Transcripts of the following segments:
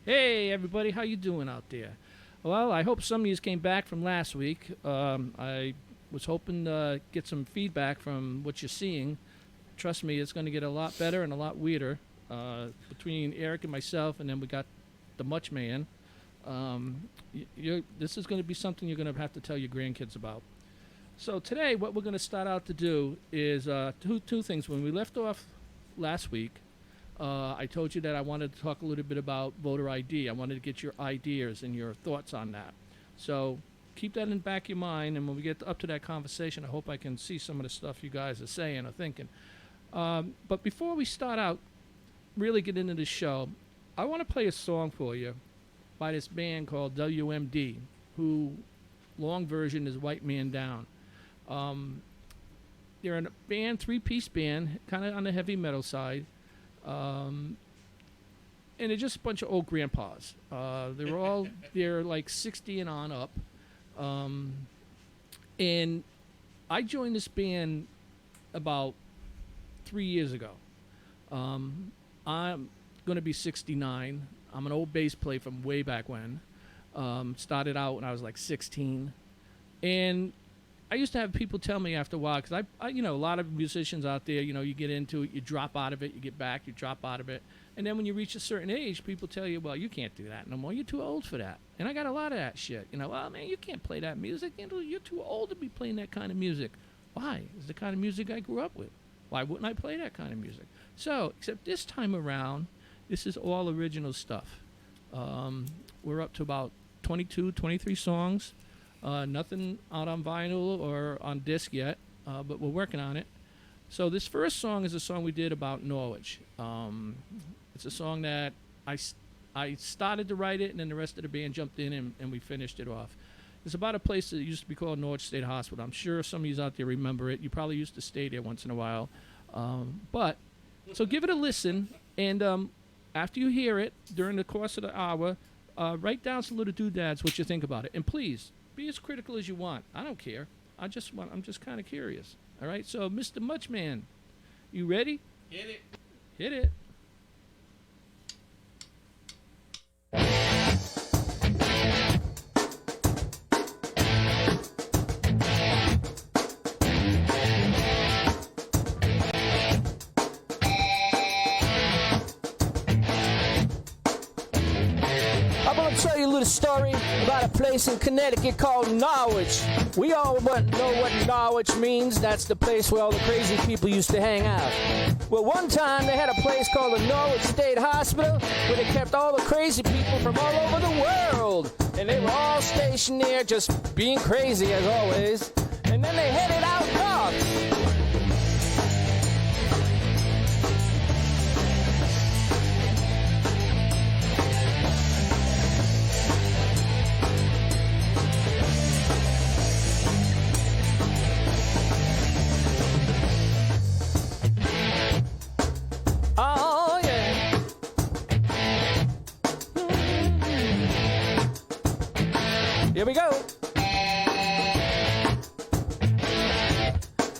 Hey everybody, how you doing out there? Well, I hope some of you came back from last week. I was hoping to get some feedback from what you're seeing. Trust me, it's going to get a lot better and a lot weirder between Eric and myself, and then we got the Much Man. This is going to be something you're going to have to tell your grandkids about. So today, what we're going to start out to do is two things. When we left off last week, I told you that I wanted to talk a little bit about voter ID. I wanted to get your ideas and your thoughts on that. So keep that in the back of your mind, and when we get up to that conversation, I hope I can see some of the stuff you guys are saying or thinking. But before we start out, really get into the show, I want to play a song for you by this band called WMD, who, long version, is White Man Down. They're a band, three-piece band, kind of on the heavy metal side. And they're just a bunch of old grandpas. They're like 60 and on up. And I joined this band about 3 years ago. I'm going to be 69. I'm an old bass player from way back when. Started out when I was like 16. And I used to have people tell me after a while, because I a lot of musicians out there, you get into it, you drop out of it, you get back, you drop out of it. And then when you reach a certain age, people tell you, well, you can't do that no more. You're too old for that. And I got a lot of that shit. Well, man, you can't play that music. You're too old to be playing that kind of music. Why? It's the kind of music I grew up with. Why wouldn't I play that kind of music? So, except this time around, this is all original stuff. We're up to about 22, 23 songs. Nothing out on vinyl or on disc yet, but we're working on it. So this first song is a song we did about Norwich. It's a song that I started to write it, and then the rest of the band jumped in, and we finished it off. It's about a place that used to be called Norwich State Hospital. I'm sure some of you out there remember it. You probably used to stay there once in a while. So give it a listen, and after you hear it, during the course of the hour, write down some little doodads what you think about it. And please, be as critical as you want. I don't care. I'm just kind of curious. All right. So, Mr. Muchman, you ready? Hit it. Hit it. Tell you a little story about a place in Connecticut called Norwich. We all know what Norwich means. That's the place where all the crazy people used to hang out. Well, one time they had a place called the Norwich State Hospital where they kept all the crazy people from all over the world. And they were all stationed there just being crazy as always. And then they headed out north. Here we go.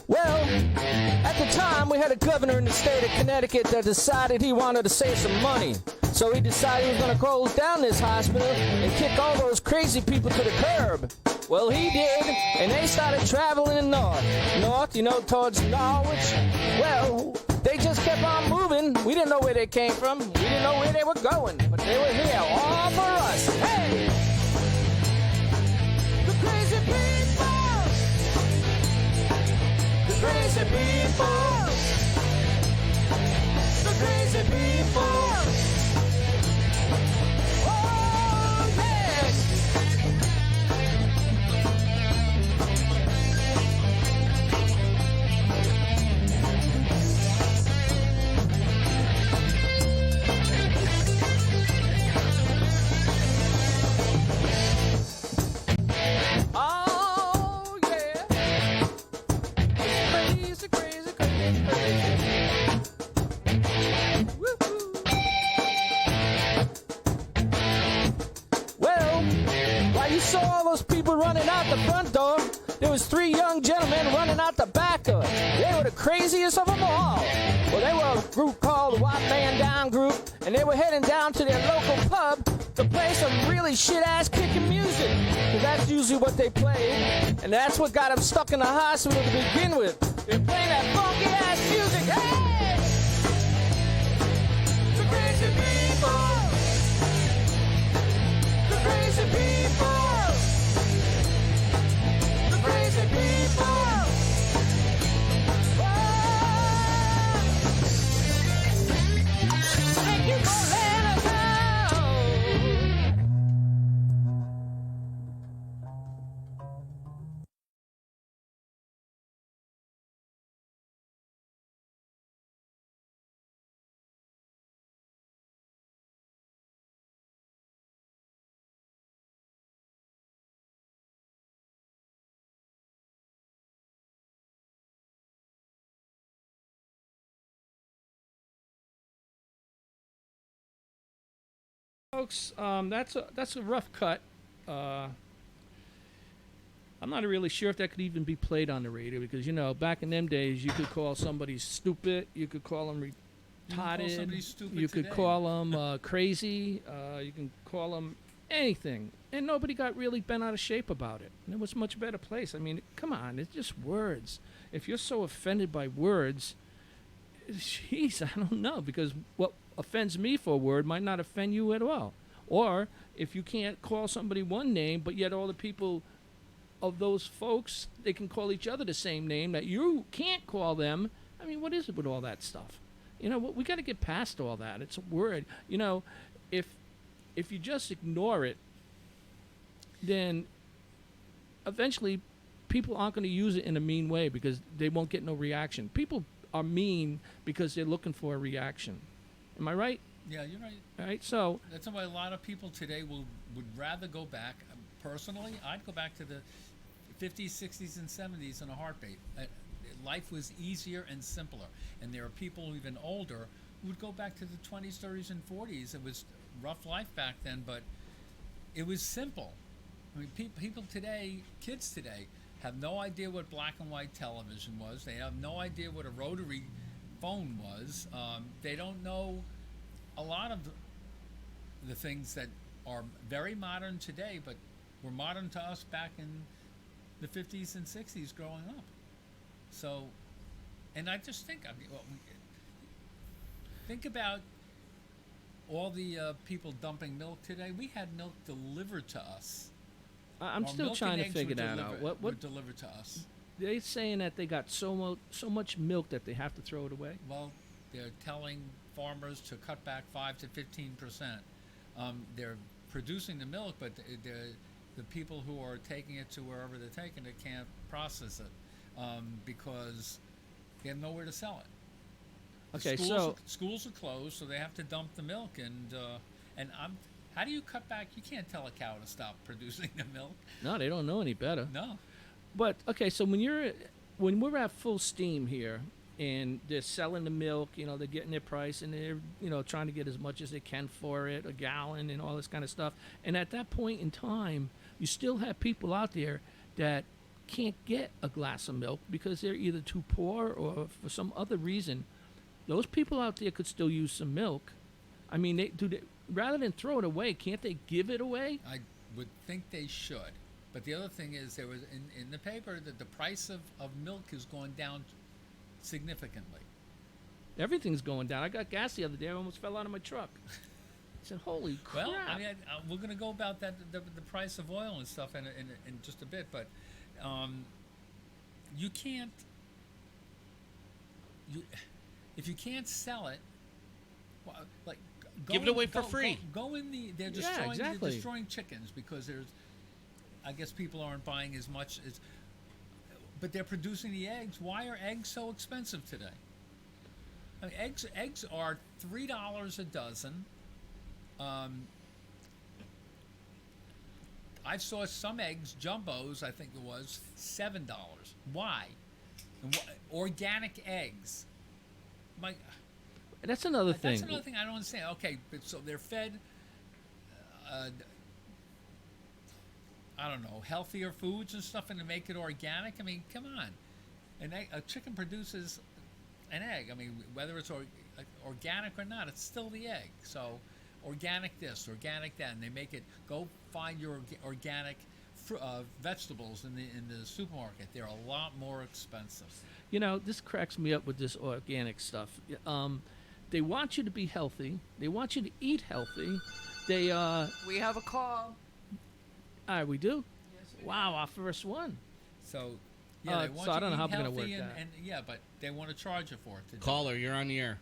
Well, at the time, we had a governor in the state of Connecticut that decided he wanted to save some money. So he decided he was going to close down this hospital and kick all those crazy people to the curb. Well, he did, and they started traveling north. North, towards Norwich. Well, they just kept on moving. We didn't know where they came from. We didn't know where they were going. But they were here, all for us. Hey! Crazy people! The crazy people! The crazy people! Oh, yes! Running out the front door, there was three young gentlemen running out the back door. They were the craziest of them all. Well, they were a group called the White Man Down Group, and they were heading down to their local pub to play some really shit-ass kicking music. Because that's usually what they play, and that's what got them stuck in the hospital to begin with. They're playing that funky-ass music. Hey! The crazy people! The crazy people! The crazy people! Take you for Atlanta town. Folks, that's a rough cut. I'm not really sure if that could even be played on the radio because back in them days you could call somebody stupid, you could call them retarded, you could call them crazy, you can call them anything, and nobody got really bent out of shape about it. And it was a much better place. I mean, come on, it's just words. If you're so offended by words, jeez, I don't know, because what offends me for a word might not offend you at all. Or if you can't call somebody one name, but yet all the people of those folks, they can call each other the same name that you can't call them. I mean, what is it with all that stuff? We got to get past all that. It's a word. If you just ignore it, then eventually people aren't going to use it in a mean way because they won't get no reaction. People are mean because they're looking for a reaction. Am I right? Yeah, you're right. All right, so That's why a lot of people today would rather go back. Personally, I'd go back to the 50s, 60s, and 70s in a heartbeat. Life was easier and simpler. And there are people even older who would go back to the 20s, 30s, and 40s. It was rough life back then, but it was simple. I mean, people today, kids today, have no idea what black and white television was. They have no idea what a rotary phone was. They don't know a lot of the things that are very modern today, but were modern to us back in the 50s and 60s growing up. So, and I just think, think about all the people dumping milk today. We had milk delivered to us. I'm Our still milk trying and to eggs figure were that delivered- out. were What delivered to us? they're saying that they got so much milk that they have to throw it away. Well, they're telling farmers to cut back 5 to 15%. They're producing the milk, but the people who are taking it to wherever they're taking it can't process it because they have nowhere to sell it. Okay, Schools are closed, so they have to dump the milk, and how do you cut back? You can't tell a cow to stop producing the milk. no, they don't know any better. No. But okay, so when we're at full steam here and they're selling the milk, they're getting their price and they're trying to get as much as they can for it, a gallon and all this kind of stuff. And at that point in time, you still have people out there that can't get a glass of milk because they're either too poor or for some other reason. Those people out there could still use some milk. I mean, rather than throw it away, can't they give it away? I would think they should. But the other thing is, there was in the paper that the price of milk is going down significantly. Everything's going down. I got gas the other day. I almost fell out of my truck. I said, holy crap. Well, I mean, we're going to go about that the price of oil and stuff in just a bit, but you can't. If you can't sell it, well, like Give it away for free. Go in the. They're Yeah, destroying. exactly. They're destroying chickens because there's. I guess people aren't buying as much as. But they're producing the eggs. Why are eggs so expensive today? I mean, eggs are $3 a dozen. I saw some eggs, jumbos, I think it was $7. Why? And organic eggs. That's another thing. That's another thing I don't understand. Okay, but so they're fed, I don't know, healthier foods and stuff, and to make it organic. I mean, come on. A chicken produces an egg. I mean, whether it's organic or not, it's still the egg. So, organic this, organic that, and they make it. Go find your organic vegetables in the supermarket. They're a lot more expensive. You know, this cracks me up with this organic stuff. They want you to be healthy. They want you to eat healthy. They We have a call. we do. Wow, our first one. So yeah, they want so I you don't know to how eat we're gonna healthy work and, that. and yeah, but they want to charge you for it. To do it. Caller, you're on the air.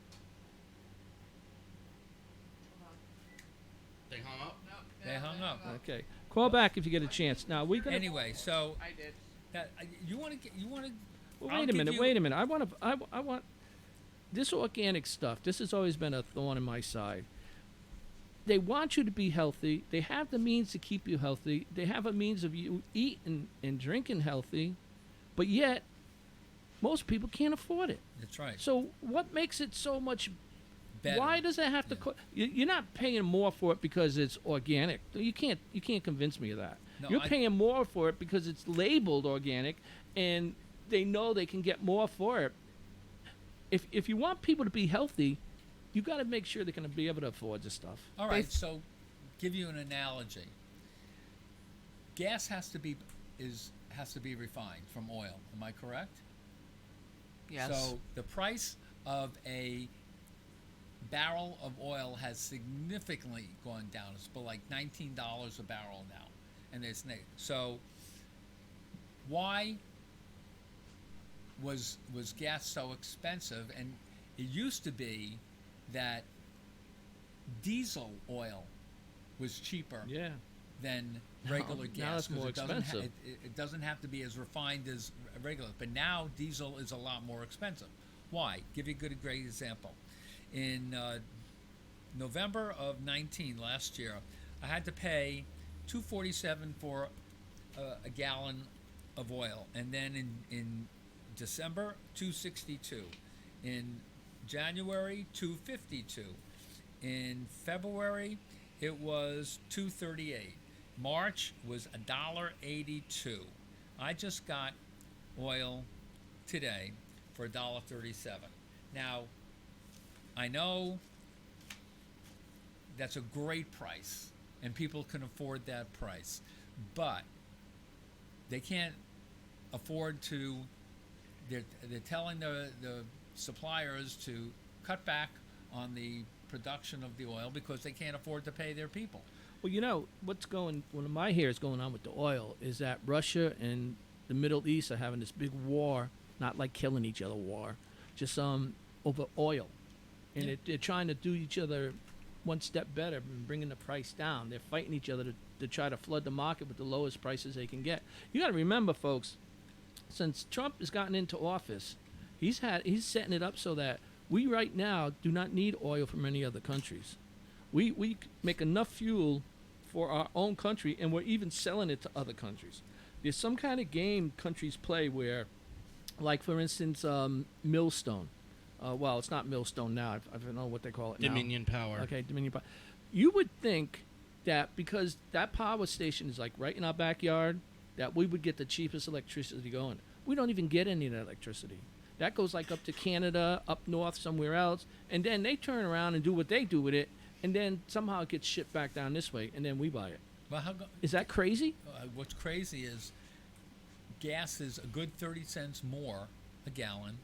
They hung up? They hung up. Okay, call back if you get a chance. Now we gonna. Anyway, so I did. you want to get you want to. Well, wait a minute. Wait a minute. I want to. I want this organic stuff. This has always been a thorn in my side. They want you to be healthy. They have the means to keep you healthy. They have a means of you eating and drinking healthy, but yet most people can't afford it. That's right. So what makes it so much? Better. Why does it have to? You're not paying more for it because it's organic. You can't convince me of that. No, You're paying more for it because it's labeled organic, and they know they can get more for it. If you want people to be healthy, you got to make sure they're going to be able to afford this stuff. All right, so give you an analogy. Gas has to be refined from oil. Am I correct? Yes. So the price of a barrel of oil has significantly gone down. It's about like $19 a barrel now, and it's so. Why was gas so expensive? And it used to be that diesel oil was cheaper Yeah. than No, regular now gas it's more it doesn't expensive. it doesn't have to be as refined as regular. But now diesel is a lot more expensive. Why? Give you a great example. In November of 19 last year, I had to pay $2.47 for a gallon of oil, and then in December $2.62, in January $2.52, in February it was $2.38. March was $1.82. I just got oil today for $1.37. Now, I know that's a great price, and people can afford that price, but they can't afford to. They're telling the suppliers to cut back on the production of the oil because they can't afford to pay their people. Well, you know one of my hair going on with the oil is that Russia and the Middle East are having this big war, not like killing each other war, just over oil, and Yeah. they're trying to do each other one step better and bringing the price down. They're fighting each other to try to flood the market with the lowest prices they can get. You got to remember, folks, since Trump has gotten into office, he's setting it up so that we right now do not need oil from any other countries. We make enough fuel for our own country, and we're even selling it to other countries. There's some kind of game countries play where, like for instance, Millstone. Well, it's not Millstone now. I don't know what they call it now. Dominion Power. Okay, Dominion Power. You would think that because that power station is like right in our backyard, that we would get the cheapest electricity going. We don't even get any of that electricity. That goes like up to Canada, up north, somewhere else, and then they turn around and do what they do with it, and then somehow it gets shipped back down this way, and then we buy it. Well, Is that crazy? what's crazy is gas is a good 30 cents more a gallon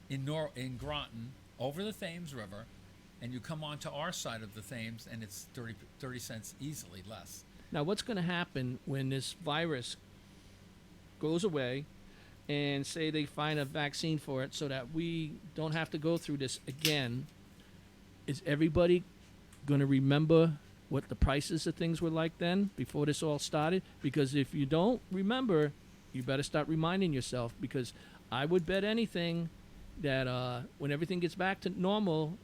in Groton over the Thames River, and you come onto our side of the Thames, and it's 30 cents easily less. Now, what's going to happen when this virus goes away and say they find a vaccine for it so that we don't have to go through this again? Is everybody going to remember what the prices of things were like then before this all started? Because if you don't remember, you better start reminding yourself, because I would bet anything that when everything gets back to normal,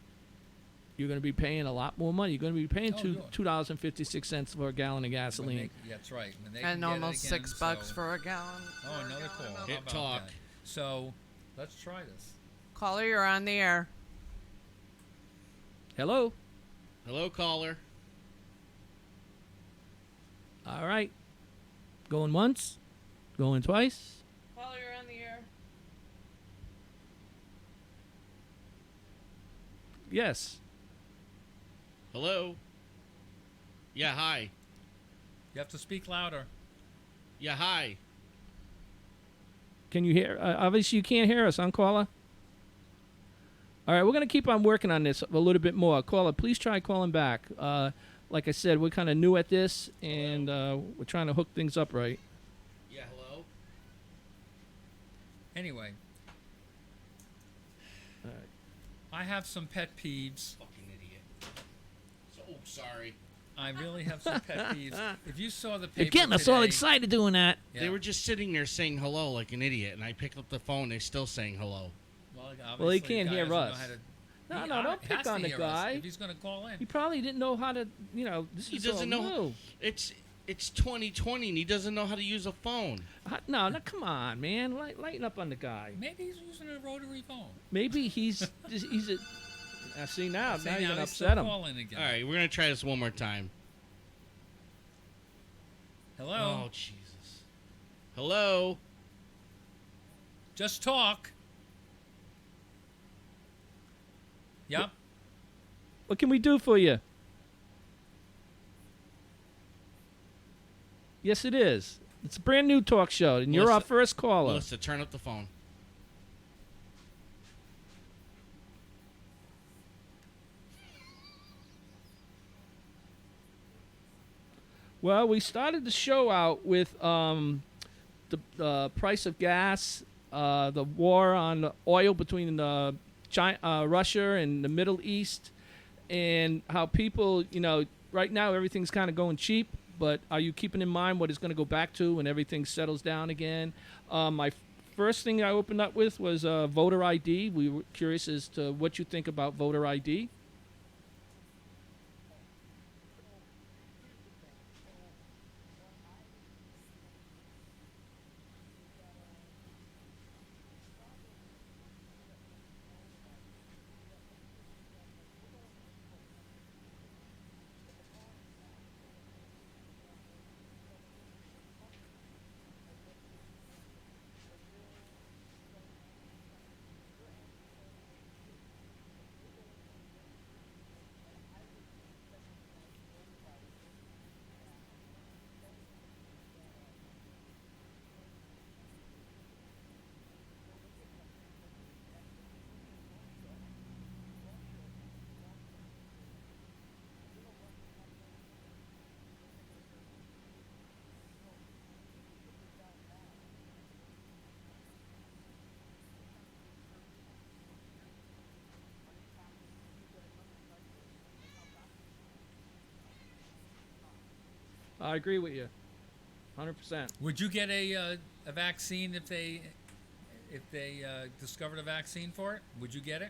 you're going to be paying a lot more money. You're going to be paying $2.56 for a gallon of gasoline. That's right. When they And can get it almost again, $6 so- for a gallon. Oh, another call. How Hit about talk. that? So let's try this. Caller, you're on the air. Hello? Hello, caller. All right. Going once? Going twice? Caller, you're on the air. Yes. Hello. Yeah, hi. You have to speak louder. Yeah, hi. Can you hear? Obviously, you can't hear us, huh, caller? All right, we're going to keep on working on this a little bit more. Caller, please try calling back. Like I said, we're kind of new at this, and we're trying to hook things up right. Yeah, hello? Anyway, All right. I have some pet peeves. Fucking idiot. Sorry. I really have some pet peeves. If you saw the paper You're getting us all today- excited doing that. Yeah. They were just sitting there saying hello like an idiot, and I pick up the phone, they're still saying hello. Well, Well, he obviously can't the guy hear doesn't know us. how to- No, he no, don't has pick to on the hear us guy. if he's going to call in. He probably didn't know how to, this He is all doesn't know. new. It's 2020, and he doesn't know how to use a phone. No, come on, man. Lighten up on the guy. Maybe he's using a rotary phone. Maybe he's a. See now, See, now you're gonna he's still upset him. calling again. All right, we're gonna try this one more time. Hello. Oh Jesus. Hello. Just talk. Yep. What can we do for you? Yes, it is. It's a brand new talk show, and you're our Melissa- first caller. Melissa, turn up the phone. Well, we started the show out with the price of gas, the war on oil between Russia and the Middle East, and how people, right now everything's kind of going cheap, but are you keeping in mind what it's going to go back to when everything settles down again? My first thing I opened up with was voter ID. We were curious as to what you think about voter ID. I agree with you, 100%. Would you get a vaccine if they discovered a vaccine for it? Would you get it?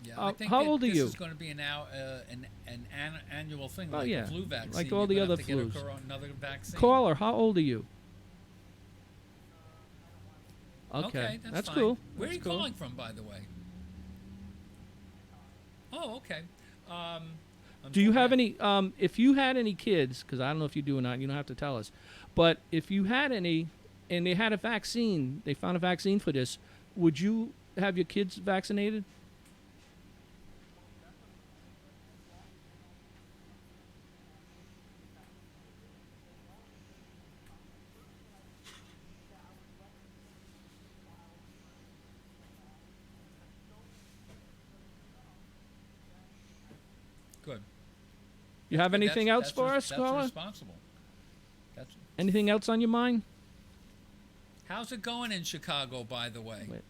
Yeah, I think how that old are this you? is going to be an annual thing, Oh, like yeah. a flu vaccine. Like all the You're gonna other have to flus. get another vaccine. Caller, how old are you? Okay, that's fine. cool. Where are That's you cool. calling from, by the way? Oh, okay. Do you have any? If you had any kids, because I don't know if you do or not, you don't have to tell us. But if you had any, and they had a vaccine, they found a vaccine for this, would you have your kids vaccinated? Good. You have Good. anything else for us, that's caller? responsible. That's, Anything else on your mind? how's it going in Chicago, by the way? Wait.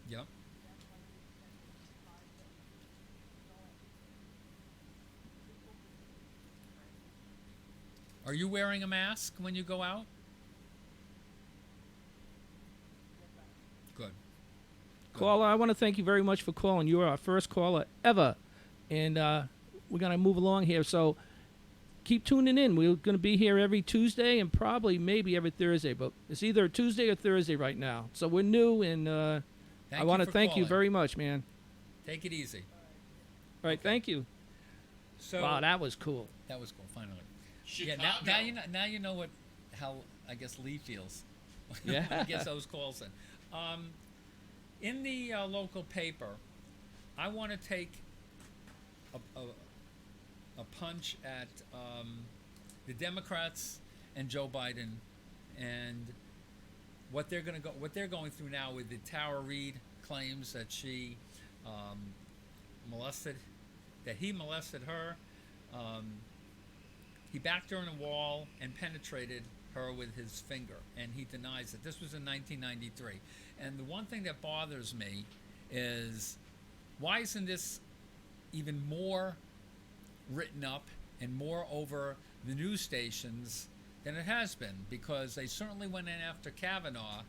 Yep. Are you wearing a mask when you go out? Good. Caller, I want to thank you very much for calling. You are our first caller ever. And we're going to move along here. So keep tuning in. We're going to be here every Tuesday and probably maybe every Thursday. But it's either Tuesday or Thursday right now. So we're new, and I want to thank you calling. very much, man. Take it easy. All right, thank you. So Wow, that was cool. that was cool. Finally. Chicago. Yeah. Now you know how I guess Lee feels. Yeah. when he gets those calls in the local paper, I want to take a punch at the Democrats and Joe Biden and what they're going through now with the Tara Reid claims that she he molested her. He backed her in a wall and penetrated her with his finger, and he denies it. This was in 1993. And the one thing that bothers me is, why isn't this even more written up and more over the news stations than it has been? Because they certainly went in after Kavanaugh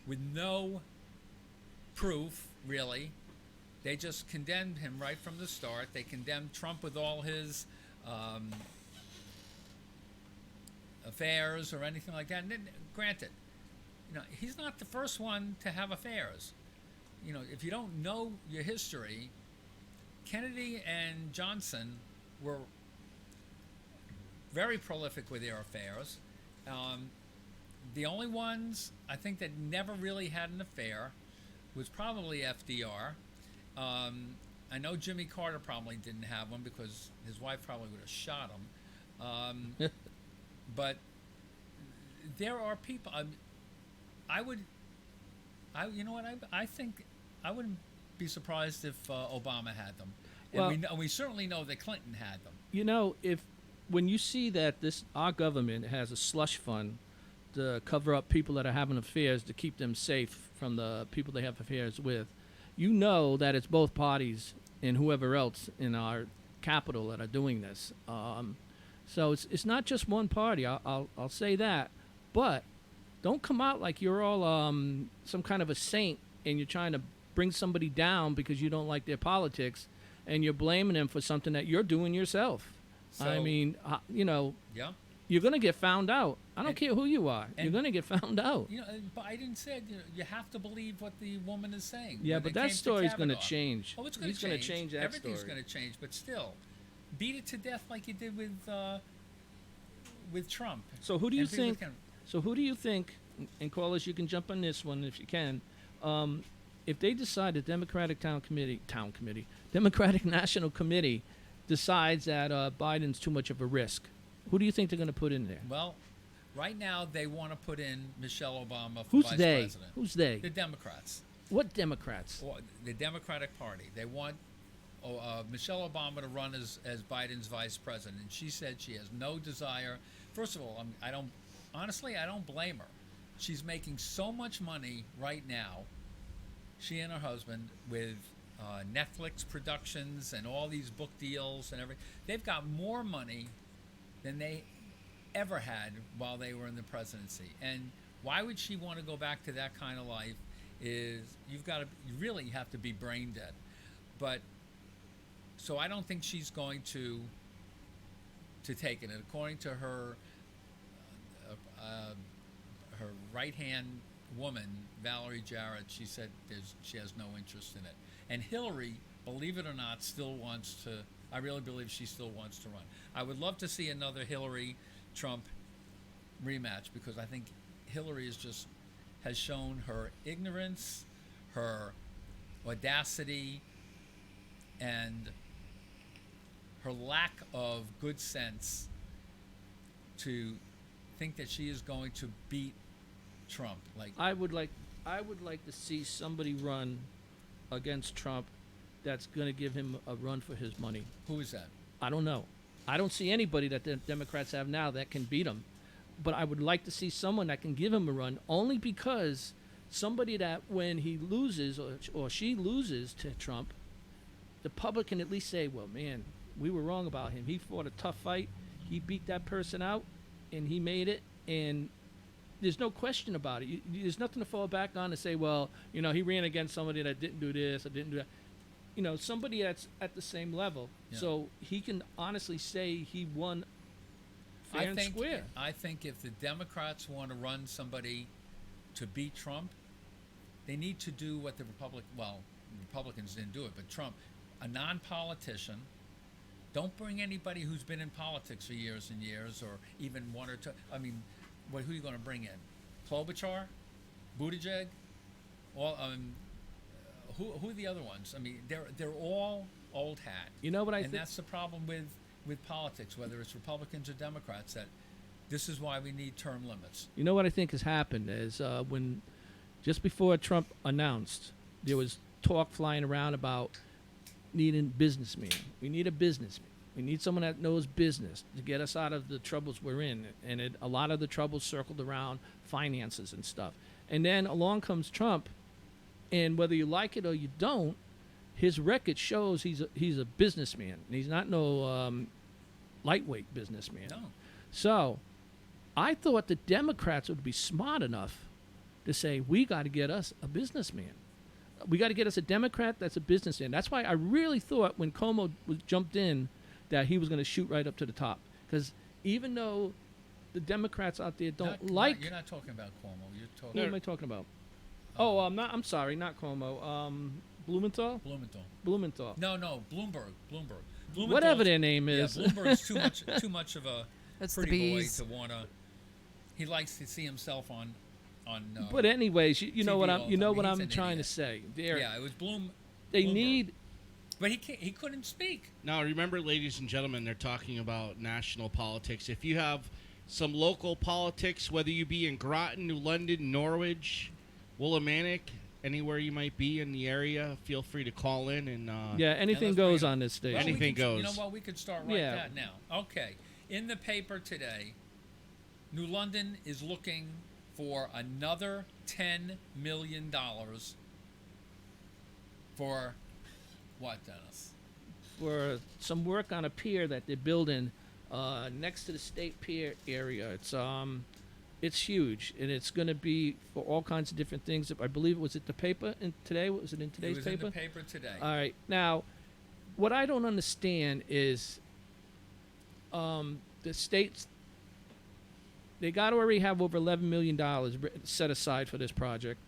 with no proof, really. They just condemned him right from the start. They condemned Trump with all his affairs or anything like that. And then, granted, he's not the first one to have affairs. If you don't know your history, Kennedy and Johnson were very prolific with their affairs. The only ones I think that never really had an affair was probably FDR. I know Jimmy Carter probably didn't have one because his wife probably would have shot him. But there are people. I think I wouldn't be surprised if Obama had them, and we certainly know that Clinton had them. When you see that our government has a slush fund to cover up people that are having affairs to keep them safe from the people they have affairs with, you know that it's both parties and whoever else in our capital that are doing this. So it's not just one party. I'll say that, but don't come out like you're all some kind of a saint and you're trying to bring somebody down because you don't like their politics, and you're blaming them for something that you're doing yourself. I mean, Yeah. you're gonna get found out. I don't care who you are. You're and- gonna get found out. Biden said you have to believe what the woman is saying. Yeah, when but it that came to story's gonna Kavanaugh. change. Oh, it's going He's to gonna change. change that Everything's story. going to change, but still, beat it to death like you did with Trump. So who do you And people think? can- So who do you think? And callers, you can jump on this one if you can. If they decide the Democratic Democratic National Committee decides that Biden's too much of a risk, who do you think they're going to put in there? Well, right now they want to put in Michelle Obama for Who's vice they? president. Who's they? The Democrats, What Democrats? or the Democratic Party. They want Michelle Obama to run as Biden's vice president. And she said she has no desire. First of all, I don't blame her. She's making so much money right now, she and her husband, with Netflix productions and all these book deals and everything. They've got more money than they ever had while they were in the presidency. And why would she want to go back to that kind of life? You really have to be brain dead. But so I don't think she's going to take it. And according to her right-hand woman, Valerie Jarrett, she said she has no interest in it. And Hillary, believe it or not, still wants to. I really believe she still wants to run. I would love to see another Hillary-Trump rematch, because I think Hillary has shown her ignorance, her audacity, and her lack of good sense to think that she is going to beat Trump. I would like to see somebody run against Trump that's going to give him a run for his money. Who is that? I don't know. I don't see anybody that the Democrats have now that can beat him. But I would like to see someone that can give him a run, only because somebody that when he loses or she loses to Trump, the public can at least say, well, man, we were wrong about him. He fought a tough fight. He beat that person out, and he made it. And there's no question about it. There's nothing to fall back on to say, well, you know, he ran against somebody that didn't do this or didn't do that. You know, somebody that's at the same level. Yeah. So he can honestly say he won fair and square. I think if the Democrats want to run somebody to beat Trump, they need to do what the Republicans didn't do it, but Trump, a non-politician. Don't bring anybody who's been in politics for years and years, or even one or two. I mean, who are you going to bring in? Klobuchar, Buttigieg, all. Who are the other ones? I mean, they're all old hat. You know what I and think? that's the problem with politics, whether it's Republicans or Democrats. That this is why we need term limits. You know what I think has happened is when just before Trump announced, there was talk flying around about needing businessmen. We need a businessman. We need someone that knows business to get us out of the troubles we're in. And a lot of the troubles circled around finances and stuff. And then along comes Trump, and whether you like it or you don't, his record shows he's a businessman. And he's not no lightweight businessman. No. So I thought the Democrats would be smart enough to say, we got to get us a businessman. We got to get us a Democrat that's a businessman. That's why I really thought when Cuomo jumped in that he was going to shoot right up to the top. Because even though the Democrats out there You're not talking about Cuomo. You're talking. What am I talking about? I'm sorry, not Cuomo. Blumenthal? Blumenthal. No, Bloomberg. Whatever their name is. Yeah, Bloomberg's too much of a That's the pretty boy bees. to wanna. He likes to see himself on. But anyways, you know TV what all the you know time. what He's I'm an trying idiot. to say. Yeah, it was They Bloomberg. need. But he couldn't speak. Now, remember, ladies and gentlemen, they're talking about national politics. If you have some local politics, whether you be in Groton, New London, Norwich, Willimantic, anywhere you might be in the area, feel free to call in and Yeah, anything let's goes bring it- on this station. Well, we Anything could- You goes. know what? We could start right Yeah. that now. Okay. In the paper today, New London is looking for another $10 million for what, Dennis? For some work on a pier that they're building next to the state pier area. It's huge, and it's going to be for all kinds of different things. I believe was it the paper in today? Was it in today's It was paper? in the paper today. All right. Now, what I don't understand is the states, they got to already have over $11 million set aside for this project.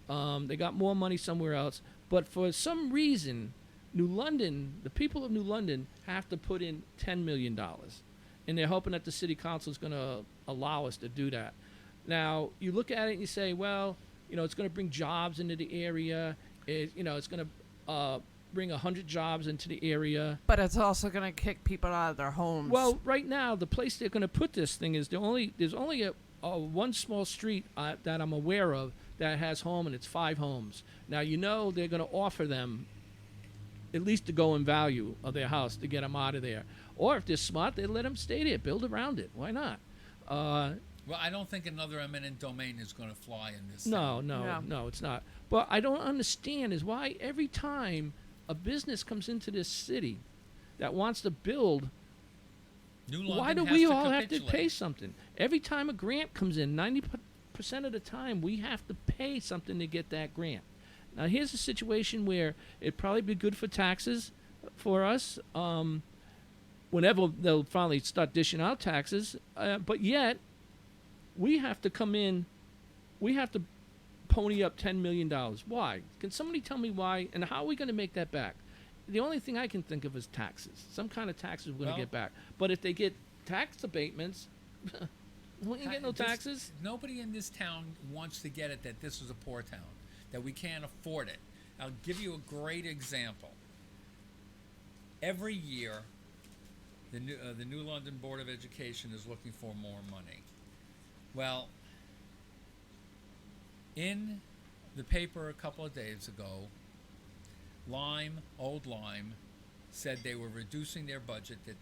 They got more money somewhere else. But for some reason, New London, the people of New London have to put in $10 million. And they're hoping that the city council is going to allow us to do that. Now, you look at it and you say, well, you know, it's going to bring jobs into the area. It's going to bring 100 jobs into the area. But it's also going to kick people out of their homes. Well, right now, the place they're going to put this thing is there's only a one small street that I'm aware of that has home, and it's 5 homes. Now, you know they're going to offer them at least the going value of their house to get them out of there. Or if they're smart, they let them stay there, build around it. Why not? Well, I don't think another eminent domain is going to fly in this. No, town. no, it's not. But I don't understand is why every time a business comes into this city that wants to build, New London why do has we to all have to capitulate. pay something? Every time a grant comes in, 90% of the time, we have to pay something to get that grant. Now, here's a situation where it'd probably be good for taxes for us whenever they'll finally start dishing out taxes. But yet, we have to come in, we have to pony up $10 million. Why? Can somebody tell me why? And how are we going to make that back? The only thing I can think of is taxes. Some kind of taxes we're going to Well- get back. But if they get tax abatements, we ain't get no This- taxes. Nobody in this town wants to get it that this is a poor town, that we can't afford it. I'll give you a great example. Every year, the New London Board of Education is looking for more money. Well, in the paper a couple of days ago, Old Lyme, said they were reducing their budget, that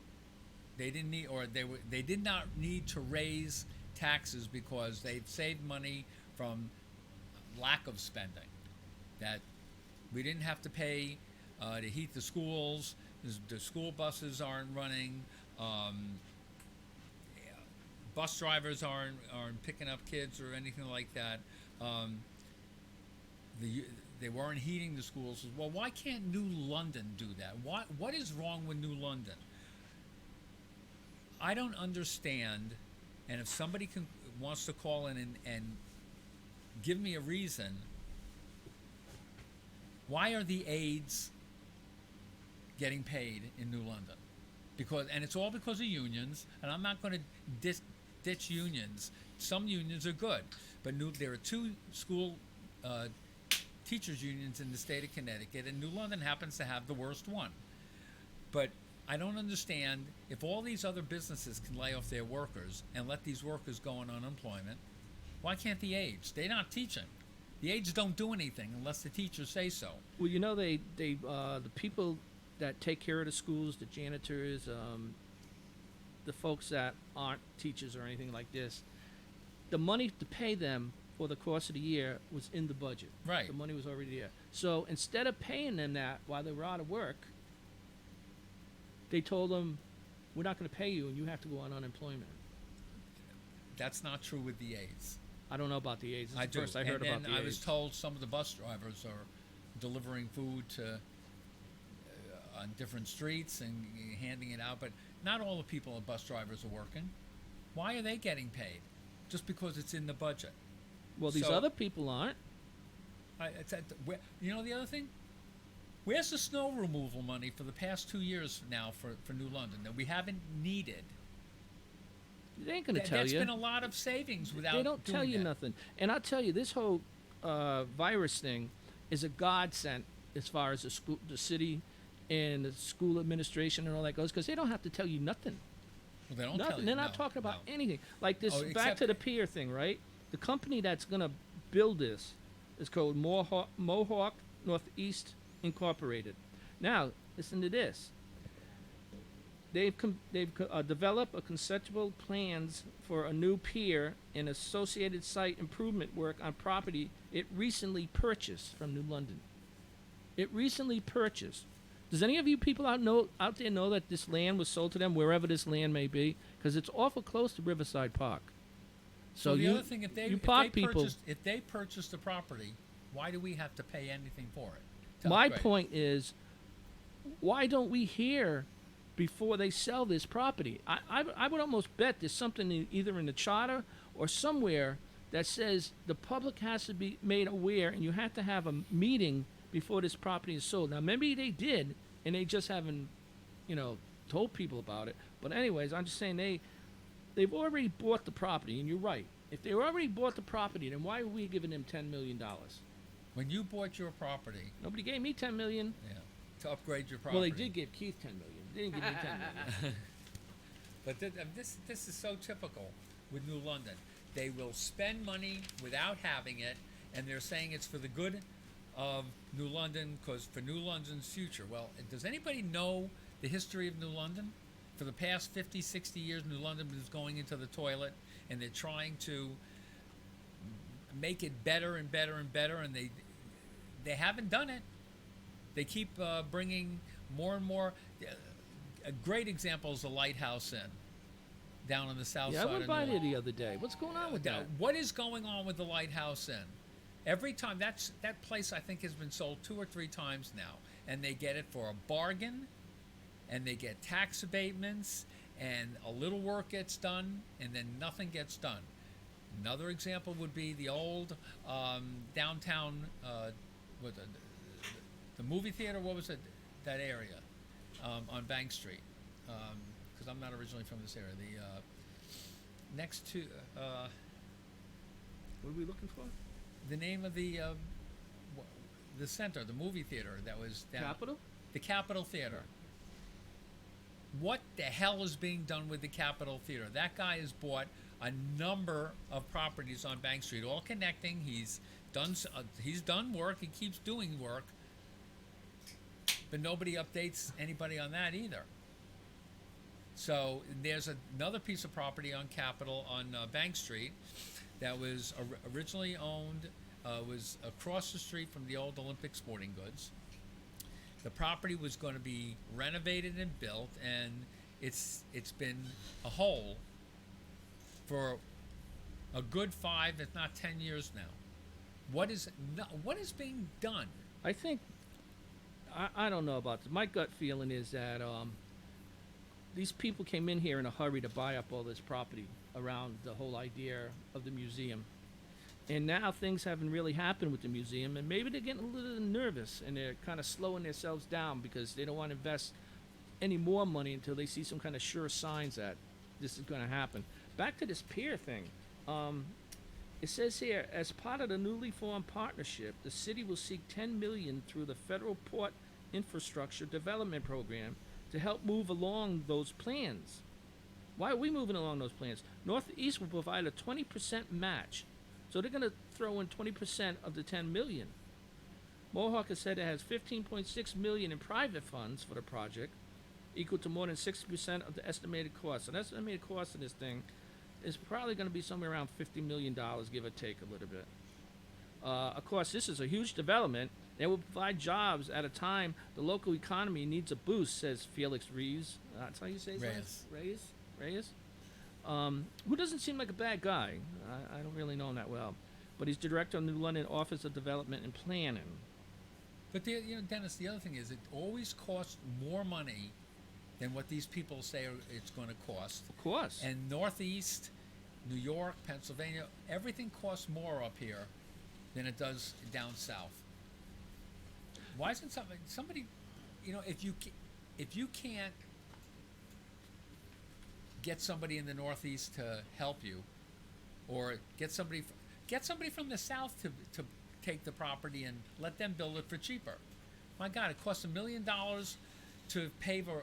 they didn't need, or they did not need to raise taxes because they'd saved money from lack of spending. That we didn't have to pay to heat the schools. The school buses aren't running. Bus drivers aren't picking up kids or anything like that. They weren't heating the schools. Well, why can't New London do that? What is wrong with New London? I don't understand. And if somebody wants to call in and give me a reason, why are the aides getting paid in New London? And it's all because of unions. And I'm not going to ditch unions. Some unions are good, but there are two school teachers unions in the state of Connecticut, and New London happens to have the worst one. But I don't understand, if all these other businesses can lay off their workers and let these workers go on unemployment, why can't the aides? They're not teaching. The aides don't do anything unless the teachers say so. Well, you know, the people that take care of the schools, the janitors, the folks that aren't teachers or anything like this, the money to pay them for the course of the year was in the budget. Right. The money was already there. So instead of paying them that while they were out of work, they told them, we're not going to pay you and you have to go on unemployment. That's not true with the aides. I don't know about the aides. It's I the do. first I heard about the I aides. was told some of the bus drivers are delivering food to on different streets and handing it out, but not all the people bus drivers are working. Why are they getting paid? Just because it's in the budget. Well, these So- other people aren't. You know the other thing? Where's the snow removal money for the past 2 years now for New London that we haven't needed? They ain't going to tell There's you. been a lot of savings without They don't tell doing you that. nothing. And I'll tell you, this whole virus thing is a godsend as far as the city and the school administration and all that goes, because they don't have to tell you nothing. Well, they don't tell Nothing. you. They're not no, talking about no. anything. Like this, Oh, back except- to the pier thing, right? The company that's going to build this is called Mohawk Northeast Incorporated. Now, listen to this. They've developed a conceptual plans for a new pier and associated site improvement work on property it recently purchased from New London. It recently purchased. Does any of you people out there know that this land was sold to them, wherever this land may be? Because it's awful close to Riverside Park. So the other thing, if they people. purchased the property, why do we have to pay anything for it? to My upgrade? point is, why don't we hear before they sell this property? I would almost bet there's something either in the charter or somewhere that says the public has to be made aware, and you have to have a meeting before this property is sold. Now, maybe they did, and they just haven't, told people about it. But anyways, I'm just saying they've already bought the property, and you're right. If they already bought the property, then why are we giving them $10 million? When you bought your property, Nobody gave me $10 million. to upgrade your property. Well, they did give Keith $10 million. They didn't give me $10 million. But this is so typical with New London. They will spend money without having it, and they're saying it's for the good of New London, because for New London's future. Well, does anybody know the history of New London? For the past 50, 60 years, New London is going into the toilet, and they're trying to make it better and better and better, and they haven't done it. They keep bringing more and more. A great example is the Lighthouse Inn down on the south Yeah, side I went of by New there London. the other day. What's going on with Now, that? what is going on with the Lighthouse Inn? Every time that place, I think, has been sold 2 or 3 times now, and they get it for a bargain, and they get tax abatements, and a little work gets done, and then nothing gets done. Another example would be the old downtown, the movie theater. What was it? That area on Bank Street, because I'm not originally from this area. The next to What are we looking for? the name of the center, the movie theater that was down. Capital? The Capitol Theater. What the hell is being done with the Capitol Theater? That guy has bought a number of properties on Bank Street, all connecting. He's done work. He keeps doing work, but nobody updates anybody on that either. So there's another piece of property on Capitol on Bank Street that was originally owned was across the street from the old Olympic Sporting Goods. The property was going to be renovated and built, and it's been a hole for a good 5, if not 10 years now. What is being done? I think I don't know about this. My gut feeling is that these people came in here in a hurry to buy up all this property around the whole idea of the museum. And now things haven't really happened with the museum, and maybe they're getting a little nervous and they're kind of slowing themselves down because they don't want to invest any more money until they see some kind of sure signs that this is going to happen. Back to this pier thing. It says here, as part of the newly formed partnership, the city will seek $10 million through the Federal Port Infrastructure Development Program to help move along those plans. Why are we moving along those plans? Northeast will provide a 20% match. So they're going to throw in 20% of the $10 million. Mohawk has said it has $15.6 million in private funds for the project, equal to more than 60% of the estimated cost. So the estimated cost of this thing is probably going to be somewhere around $50 million, give or take a little bit. Of course, this is a huge development. It will provide jobs at a time the local economy needs a boost, says Felix Reyes. That's how you say his name? Reyes? Who doesn't seem like a bad guy. I don't really know him that well. But he's director of the New London Office of Development and Planning. But Dennis, the other thing is it always costs more money than what these people say it's going to cost. Of course. And Northeast, New York, Pennsylvania, everything costs more up here than it does down south. Why isn't somebody, if you can't get somebody in the Northeast to help you, or get somebody from the South to take the property and let them build it for cheaper. My God, it costs $1 million to pave a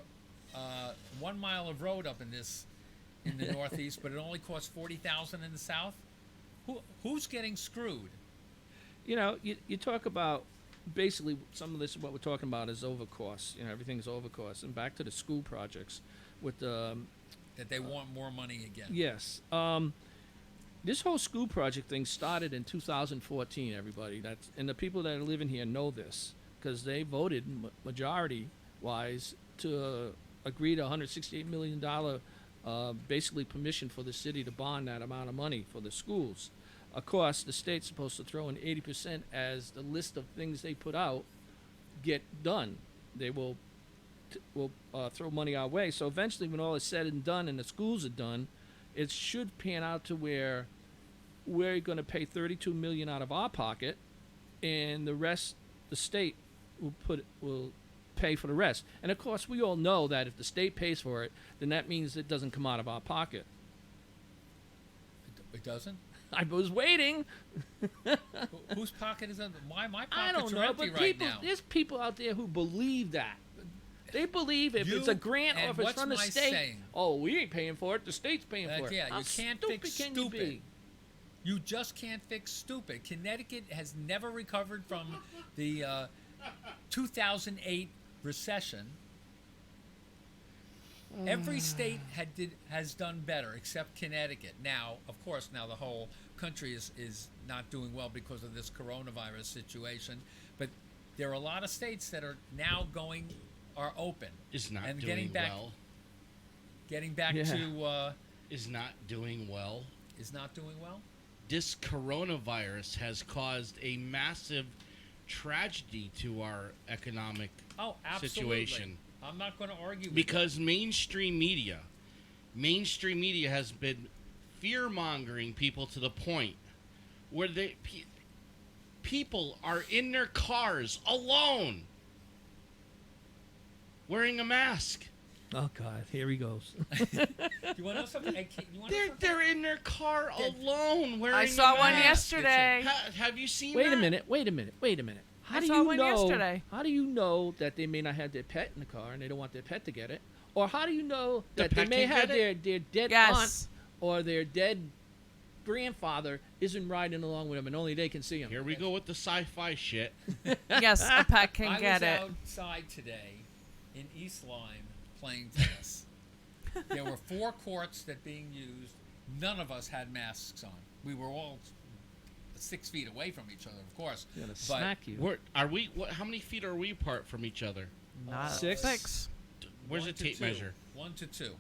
1 mile of road up in the Northeast, but it only costs $40,000 in the South. Who's getting screwed? You talk about basically some of this. What we're talking about is overcost. Everything's overcost. And back to the school projects with the. That they want more money again. Yes. This whole school project thing started in 2014, everybody. And the people that are living here know this because they voted majority-wise to agree to $168 million basically permission for the city to bond that amount of money for the schools. Of course, the state's supposed to throw in 80% as the list of things they put out get done. They will throw money our way. So eventually, when all is said and done and the schools are done, it should pan out to where we're going to pay $32 million out of our pocket, and the rest, the state will pay for the rest. And of course, we all know that if the state pays for it, then that means it doesn't come out of our pocket. It doesn't? I was waiting. Whose pocket is that? My pockets I don't know, are empty but right now. There's people out there who believe that. They believe if it's a grant or if it's from the state, saying? Oh, we ain't paying for it. The state's paying for it. Yeah, How you can't stupid fix can you stupid. be? You just can't fix stupid. Connecticut has never recovered from the 2008 recession. Every state has done better except Connecticut. Now, of course, the whole country is not doing well because of this coronavirus situation. But there are a lot of states that are now are open. Is not and doing well. Getting back Yeah. to Is not doing well. is not doing well. This coronavirus has caused a massive tragedy to our economic Oh, absolutely. situation. I'm not going to argue with Because mainstream media has been fear-mongering people to the point where people are in their cars alone wearing a mask. Oh God, here he goes. that. You want to know something? Hey, you want to know something? They're in their car alone wearing I saw a one mask. yesterday. Have you seen Wait that? a minute. How I do saw you one know? yesterday. How do you know that they may not have their pet in the car and they don't want their pet to get it? Or how do you know The that they pet may can have get their dead Yes. aunt or their dead grandfather isn't riding along with them and only they can see him? Here we go with the sci-fi shit. Yes, a pet can I get was it. outside today in East Lyme playing tennis. There were 4 courts that being used. None of us had masks on. We were all 6 feet away from each other, of course. Gonna but smack you. Are we? How many feet are we apart from each other? Not Six? six. Where's 1 the to tape 2. measure? 1 to 2.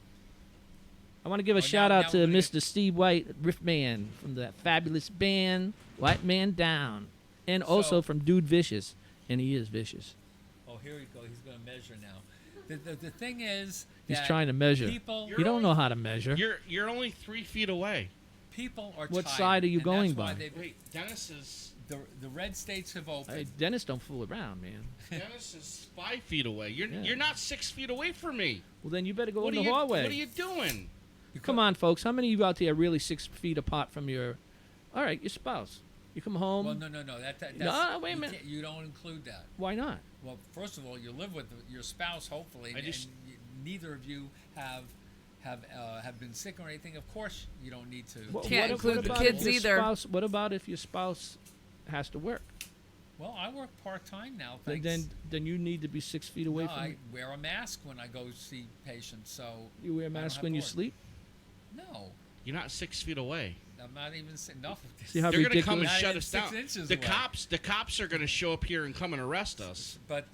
I want to give a Oh, shout now out to we're gonna Mr. Steve White, Riffman, from that fabulous band, White Man Down. And also So- from Dude Vicious. And he is vicious. Oh, here we go. He's going to measure now. The thing is He's that trying to measure. people You don't know how to measure. You're only 3 feet away. people are What tired, side are you and going that's why by? they've- Wait, Dennis is The red states have opened. Hey, Dennis don't fool around, man. Dennis is 5 feet away. Yeah. You're not 6 feet away from me. Well, then you better go What in are the you hallway. What are you doing? Come on, folks. How many of you out there are really 6 feet apart from your... All right, your spouse. You come home. Well, no. That's, No, wait a you minute. can't- You don't include that. Why not? Well, first of all, you live with your spouse, hopefully, I just- and neither of you have been sick or anything. Of course, you don't need to. Can't include the about kids if your either. Spouse, what about if your spouse has to work? Well, I work part time now. Then, Thanks. then you need to be 6 feet away No, from I it. wear a mask when I go see patients. So You wear a I don't mask have when to you work. sleep? No, You're not 6 feet away. I'm not even enough. See how They're gonna come and ridiculous- Not shut even us 6 down. inches The away. cops are gonna show up here and come and arrest us. But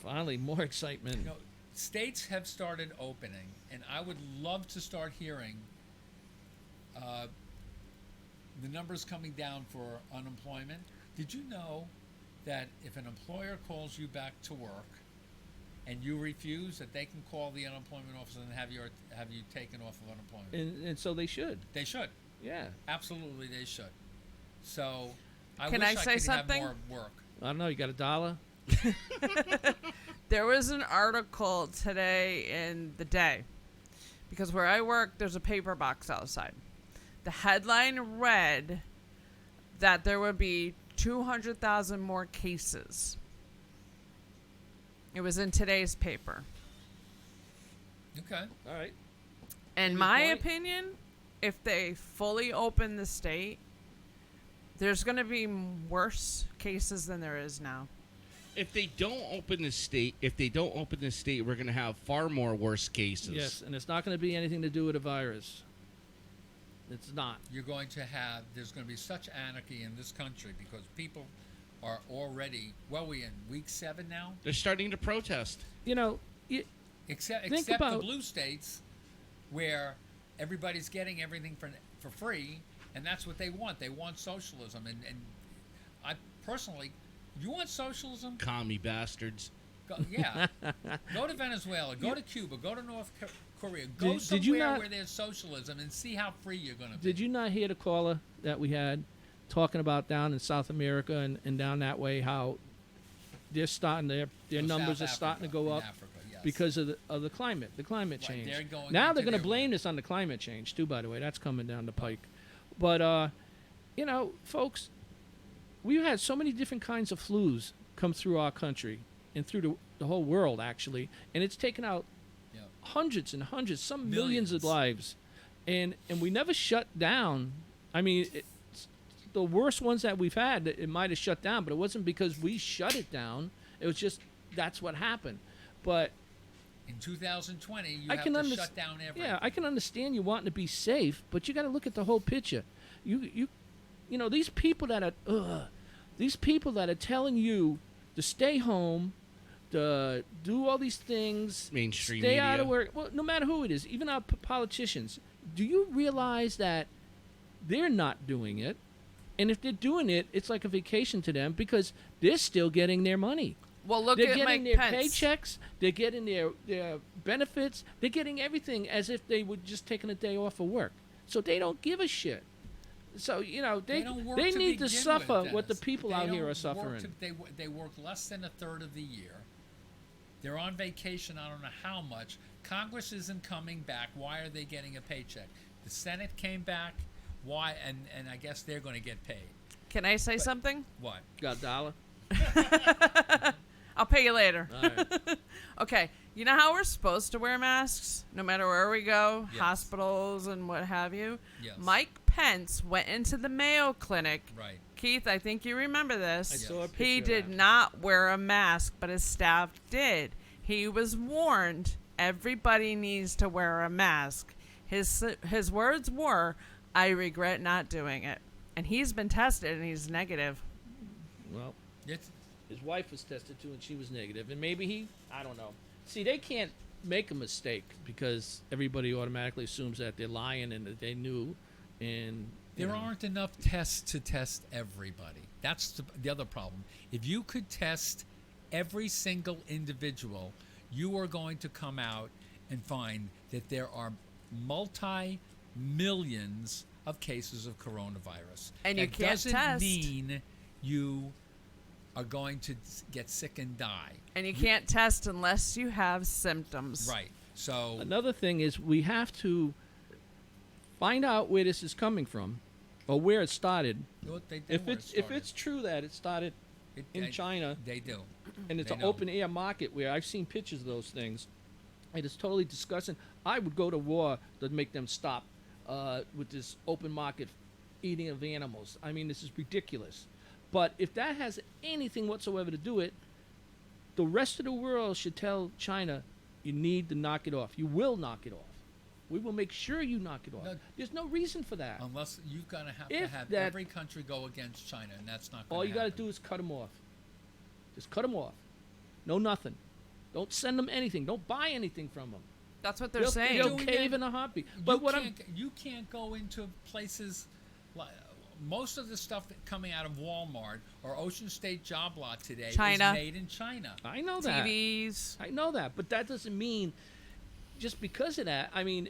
Finally, more excitement. you know, states have started opening, and I would love to start hearing the numbers coming down for unemployment. Did you know that if an employer calls you back to work and you refuse, that they can call the unemployment office and have you taken off of unemployment? And so they should. They should. Yeah. Absolutely, they should. So, I Can wish I I say could something? have more work. I don't know. You got $1? There was an article today in the Day, because where I work, there's a paper box outside. The headline read that there would be 200,000 more cases. It was in today's paper. Okay. All right. In Any my point? opinion, if they fully open the state, there's going to be worse cases than there is now. If they don't open the state, we're gonna have far more worse cases. Yes, and it's not going to be anything to do with a virus. It's not. There's going to be such anarchy in this country because people are already, we in week 7 now? They're starting to protest. You know, Except Think the about- blue states where everybody's getting everything for free, and that's what they want. They want socialism. And I personally, you want socialism? Commie bastards. Go to Venezuela, go to Cuba, go to North Korea, go Did somewhere you not- where there's socialism and see how free you're going to be. did you not hear the caller that we had talking about down in South America and down that way how they're starting their Oh, numbers South are starting to Africa, go in up Africa, yes. because of the climate change. they're going Now into they're going to their blame winter. this on the climate change too. By the way, that's coming down the pike. But you know, folks, we've had so many different kinds of flus come through our country and through the whole world actually, and it's taken out Yeah. hundreds and hundreds, some millions of Millions. lives, and we never shut down. I mean, the worst ones that we've had, it might have shut down, but it wasn't because we shut it down. It was just that's what happened. But In 2020, you I have can to understand. shut down everything. Yeah, I can understand you wanting to be safe, but you got to look at the whole picture. You know these people that are telling you to stay home, to do all these things, Mainstream stay out media. of work. Well, no matter who it is, even our politicians. Do you realize that they're not doing it? And if they're doing it, it's like a vacation to them because they're still getting their money. Well, look They're at getting Mike their Pence. paychecks. They're getting their benefits. They're getting everything as if they were just taking a day off of work. So they don't give a shit. So you know they don't work they to need to begin suffer with, what the Dennis. people They out here don't are work suffering. they work less than a third of the year. They're on vacation. I don't know how much. Congress isn't coming back. Why are they getting a paycheck? The Senate came back. Why? And I guess they're going to get paid. Can I say something? What? Got $1? I'll pay you later. All right. Okay, you know how we're supposed to wear masks no matter where we go, Yes. hospitals and what have you? Yes. Mike Pence went into the Mayo Clinic. Right. Keith, I think you remember this. I saw a picture He of did that. not wear a mask, but his staff did. He was warned everybody needs to wear a mask. His words were, "I regret not doing it." and he's been tested and he's negative. Well, It's, his wife was tested too, and she was negative. And maybe I don't know. See, they can't make a mistake because everybody automatically assumes that they're lying and that they knew. And you there know. aren't enough tests to test everybody. That's the other problem. If you could test every single individual, you are going to come out and find that there are multi-millions of cases of coronavirus. And you That can't doesn't test. mean you are going to get sick and die. And you can't test unless you have symptoms. Right. So Another thing is we have to find out where this is coming from, or where it started. well, they know If where it it's if started. it's true that it started in China, they do. and it's They an know. open air market where I've seen pictures of those things. It is totally disgusting. I would go to war to make them stop with this open market eating of animals. I mean, this is ridiculous. But if that has anything whatsoever to do it, the rest of the world should tell China, you need to knock it off. You will knock it off. We will make sure you knock it off. No. There's no reason for that. Unless you've got to have If have that- every country go against China, and that's not going All to you happen. got to do is cut them off. Just cut them off. No nothing. Don't send them anything. Don't buy anything from them. That's what they're They'll, saying. they'll Doing cave that- in a heartbeat. But what I'm you can't go into places like most of the stuff coming out of Walmart or Ocean State Job Lot today China. is made in China. I know that. TVs. I know that, but that doesn't mean just because of that. I mean,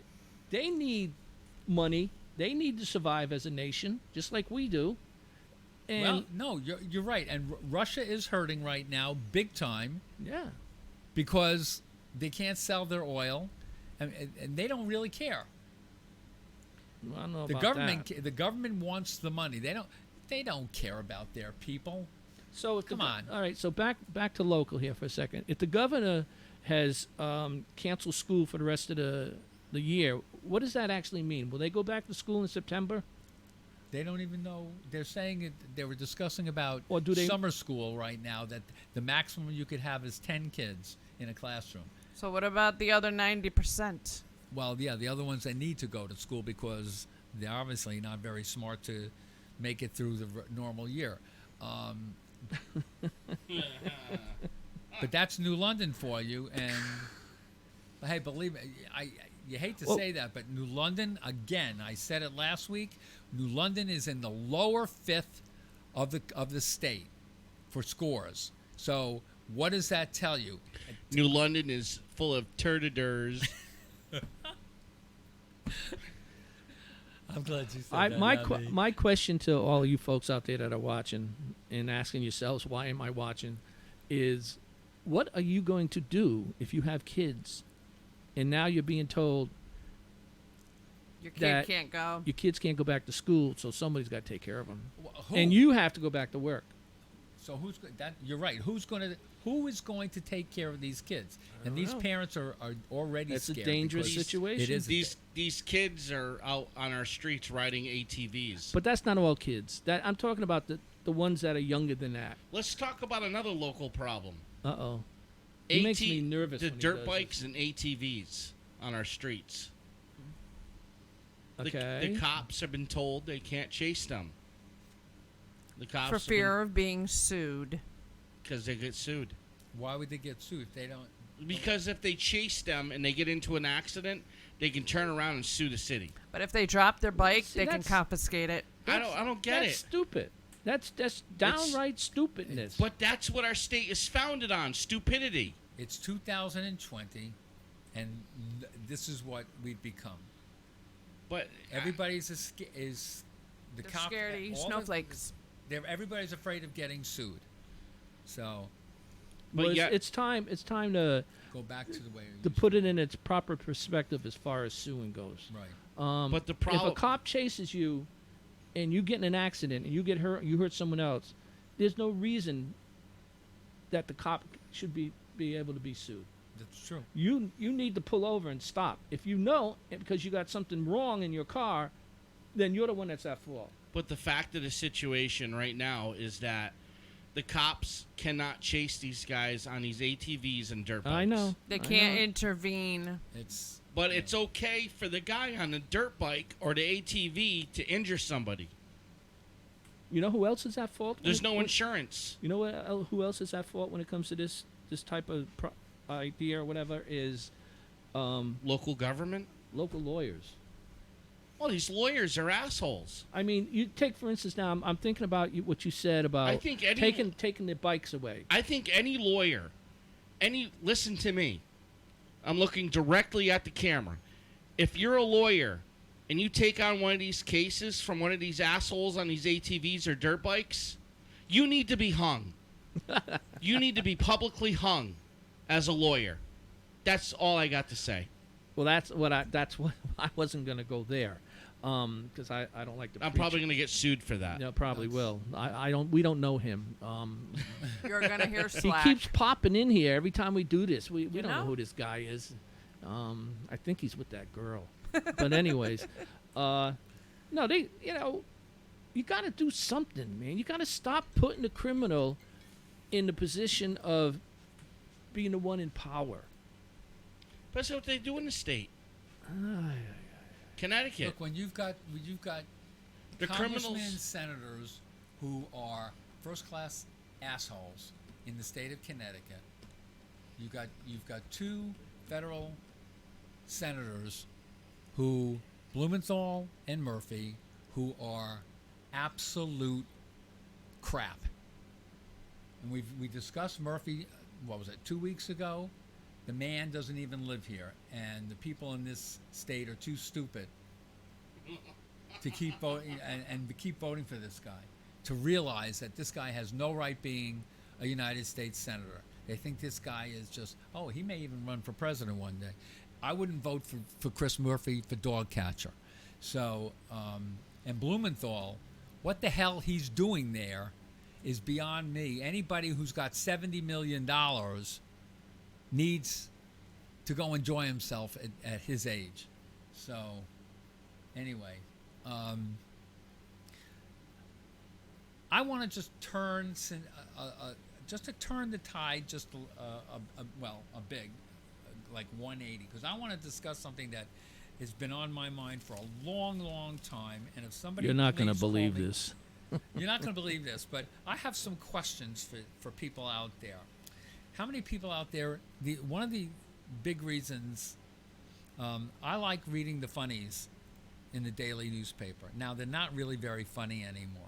they need money. They need to survive as a nation, just like we do. And Well, no, you're right, and Russia is hurting right now, big time, yeah, because they can't sell their oil, and they don't really care. I don't know The about government, that. the government wants the money. They don't care about their people. So if Come the, on. All right, so back to local here for a second. If the governor has canceled school for the rest of the year, what does that actually mean? Will they go back to school in September? They don't even know. They're saying it. They were discussing about Or do they- summer school right now. That the maximum you could have is 10 kids in a classroom. So what about the other 90%? Well, yeah, the other ones they need to go to school because they're obviously not very smart to make it through the normal year. But that's New London for you, and hey, believe me, you hate to Well- say that, but New London, again, I said it last week. New London is in the lower fifth of the state for scores. So what does that tell you? New London is full of turtiders. I'm glad you said My question to all of you folks out there that are watching and asking yourselves, why am I watching, is what are you going to do if you have kids and now you're being told Your kid That- can't go. your kids can't go back to school, so somebody's got to take care of them. Who? And you have to go back to work. So you're right. Who is going to take care of these kids? And these know. parents are already That's a scared. dangerous because situation. It is. These kids are out on our streets riding ATVs. But that's not all kids. That I'm talking about the ones that are younger than that. Let's talk about another local problem. Uh-oh. He makes me nervous The when he dirt does bikes and ATVs on our streets. Okay. The cops have been told they can't chase them. The cops For fear of being sued. because they get sued. Why would they get sued if they don't? Because if they chase them and they get into an accident, they can turn around and sue the city. But if they drop their bike, See, they can that's- confiscate it. I don't get That's it. stupid. That's downright stupidness. But that's what our state is founded on: stupidity. It's 2020, and this is what we've become. But Everybody's the They're cop. scared of you all the- snowflakes. Everybody's afraid of getting sued. So But Well, yet- it's time to go back to the way it to used put it in its proper perspective as far as suing goes. Right. But the if a problem- cop chases you and you get in an accident and you get hurt, you hurt someone else, there's no reason that the cop should be able to be sued. That's true. You need to pull over and stop. If you know because you got something wrong in your car, then you're the one that's at fault. But the fact of the situation right now is that the cops cannot chase these guys on these ATVs and dirt bikes. I know. They I can't know. intervene. It's But it's okay for the guy on the dirt bike or the ATV to injure somebody. You know who else is at fault? There's no insurance. You know who else is at fault when it comes to this type of idea or whatever is Local government? local lawyers. Well, these lawyers are assholes. I mean, you take for instance now. I'm thinking about what you said about I think any- taking the bikes away. I think any lawyer, listen to me. I'm looking directly at the camera. If you're a lawyer and you take on one of these cases from one of these assholes on these ATVs or dirt bikes, you need to be hung. You need to be publicly hung as a lawyer. That's all I got to say. Well, that's what I wasn't going to go there, because I don't like to. I'm preach. probably going to get sued for that. Yeah, probably will. We don't know him. You're gonna hear He slack. keeps popping in here every time we do this. We don't know know? who this guy is. I think he's with that girl. But anyways, no, you got to do something, man. You got to stop putting the criminal in the position of being the one in power. That's what they do in the state. Connecticut. Look, when you've got The congressmen and criminals. senators who are first-class assholes in the state of Connecticut, you've got two federal senators who Blumenthal and Murphy, who are absolute crap. And we discussed Murphy. What was it? 2 weeks ago. The man doesn't even live here, and the people in this state are too stupid to keep voting and to keep voting for this guy, to realize that this guy has no right being a United States senator. They think this guy is just, he may even run for president one day. I wouldn't vote for Chris Murphy for dog catcher. So, and Blumenthal, what the hell he's doing there is beyond me. Anybody who's got $70 million needs to go enjoy himself at his age. So, anyway, I want to just turn just to turn the tide just a big, like 180, because I want to discuss something that has been on my mind for a long, long time. And if somebody You're not going to please call believe me- this. You're not going to believe this, but I have some questions for people out there. How many people out there? One of the big reasons I like reading the funnies in the daily newspaper. Now they're not really very funny anymore,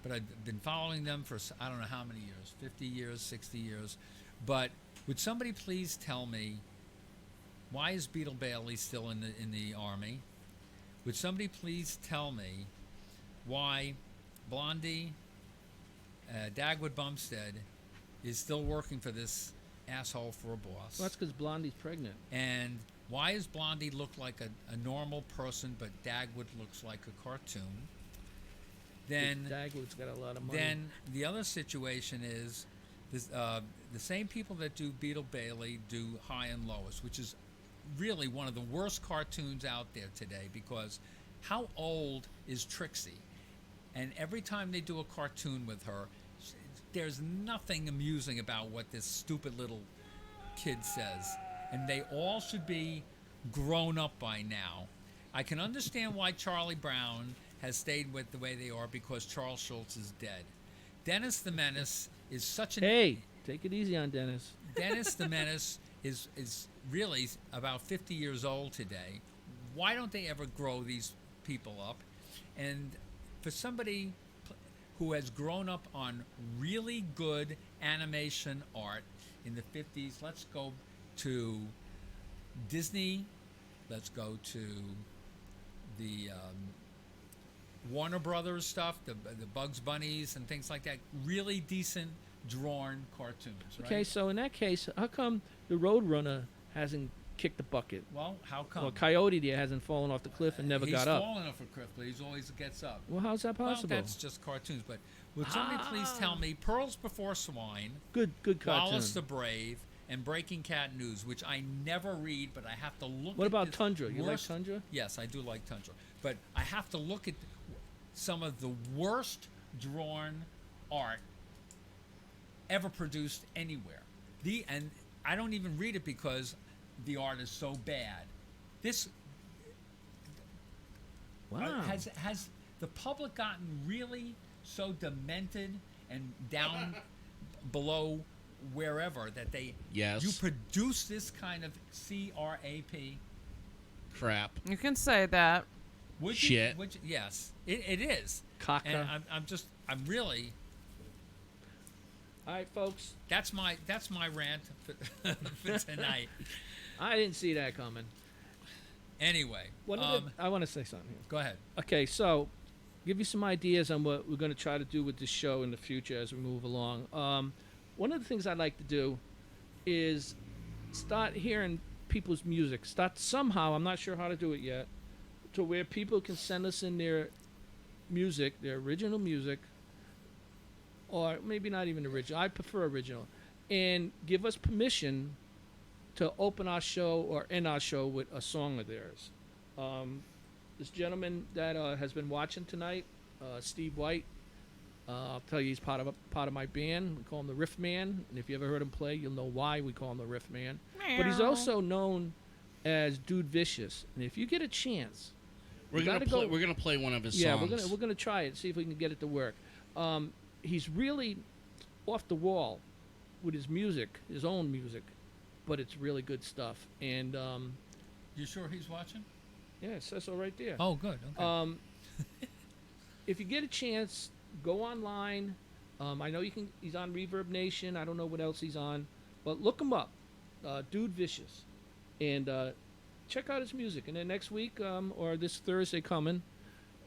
but I've been following them for I don't know how many years, 50 years, 60 years. But would somebody please tell me why is Beetle Bailey still in the army? Would somebody please tell me why Blondie Dagwood Bumstead is still working for this asshole for a boss? Well, that's because Blondie's pregnant. And why does Blondie look like a normal person, but Dagwood looks like a cartoon? Then Dagwood's got a lot of money. then the other situation is this, the same people that do Beetle Bailey do High and Lois, which is really one of the worst cartoons out there today, because how old is Trixie? And every time they do a cartoon with her, there's nothing amusing about what this stupid little kid says. And they all should be grown up by now. I can understand why Charlie Brown has stayed with the way they are, because Charles Schultz is dead. Dennis the Menace is such an... Hey, take it easy on Dennis. Dennis the Menace is really about 50 years old today. Why don't they ever grow these people up? And for somebody who has grown up on really good animation art in the 50s, let's go to Disney, let's go to the Warner Brothers stuff, the Bugs Bunnies and things like that. Really decent drawn cartoons, right? Okay, so in that case, how come the Roadrunner hasn't kicked the bucket? Well, how come? Well, Coyote there hasn't fallen off the cliff and never got up. He's fallen off a cliff, but he always gets up. Well, how's that possible? Well, that's just cartoons. But would somebody please tell me Pearls Before Swine, good cartoon. Wallace the Brave, and Breaking Cat News, which I never read, but I have to look What at about this Tundra? You like worst- Tundra? Yes, I do like Tundra. But I have to look at some of the worst drawn art ever produced anywhere. And I don't even read it because the art is so bad. This Wow. the public gotten really so demented and down below wherever that they Yes. you produce this kind of CRAP? Crap. You can say that. Would Shit. You, would you, yes, it is. Caca. And I'm really. All right, folks. That's my rant for tonight. I didn't see that coming. Anyway, I want to say something here. go ahead. Okay, so give you some ideas on what we're going to try to do with this show in the future as we move along. One of the things I'd like to do is start hearing people's music. Start somehow, I'm not sure how to do it yet, to where people can send us in their music, their original music, or maybe not even original. I prefer original, and give us permission to open our show or end our show with a song of theirs. This gentleman that has been watching tonight, Steve White, I'll tell you, he's part of my band. We call him the Riff Man, and if you ever heard him play, you'll know why we call him the Riff Man. But he's also known as Dude Vicious, and if you get a chance, We're you gonna gotta play. go- We're gonna play one of his yeah, songs. we're gonna try it, see if we can get it to work. He's really off the wall with his music, his own music, but it's really good stuff. And You sure he's watching? yeah, it says so right there. Oh, good. Okay. If you get a chance, go online. I know you can. He's on Reverb Nation. I don't know what else he's on, but look him up, Dude Vicious, and check out his music. And then next week, or this Thursday coming,